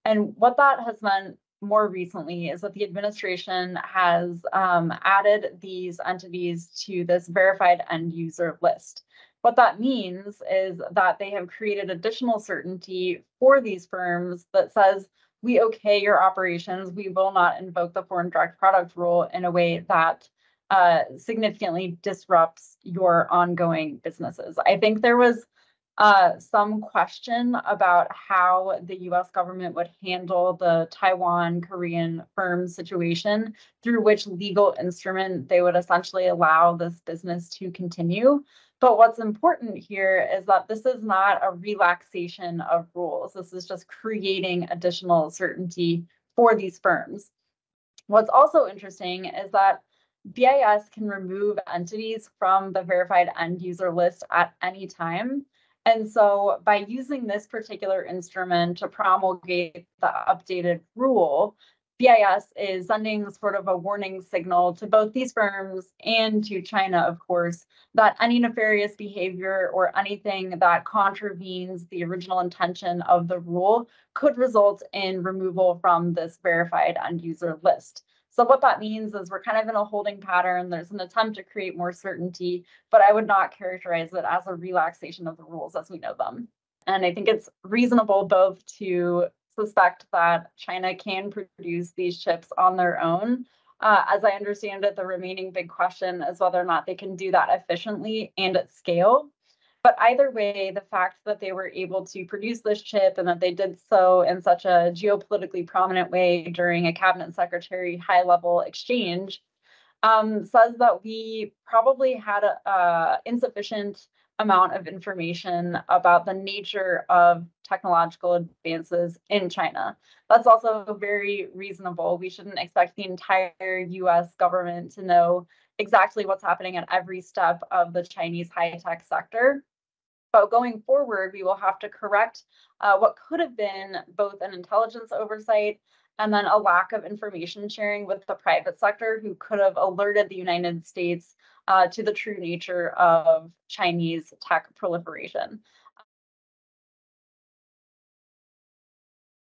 And what that has meant more recently is that the administration has added these entities to this verified end user list. What that means is that they have created additional certainty for these firms that says, we okay your operations. We will not invoke the foreign direct product rule in a way that significantly disrupts your ongoing businesses. I think there was some question about how the US government would handle the Taiwan Korean firm situation, through which legal instrument they would essentially allow this business to continue. But what's important here is that this is not a relaxation of rules. This is just creating additional certainty for these firms. What's also interesting is that BIS can remove entities from the verified end user list at any time. And so by using this particular instrument to promulgate the updated rule, BIS is sending sort of a warning signal to both these firms and to China, of course, that any nefarious behavior or anything that contravenes the original intention of the rule could result in removal from this verified end user list. So what that means is we're kind of in a holding pattern. There's an attempt to create more certainty, but I would not characterize it as a relaxation of the rules as we know them. And I think it's reasonable both to suspect that China can produce these chips on their own. As I understand it, the remaining big question is whether or not they can do that efficiently and at scale. But either way, the fact that they were able to produce this chip and that they did so in such a geopolitically prominent way during a cabinet secretary high-level exchange says that we probably had an insufficient amount of information about the nature of technological advances in China. That's also very reasonable. We shouldn't expect the entire US government to know exactly what's happening at every step of the Chinese high-tech sector. But going forward, we will have to correct what could have been both an intelligence oversight and then a lack of information sharing with the private sector, who could have alerted the United States to the true nature of Chinese tech proliferation.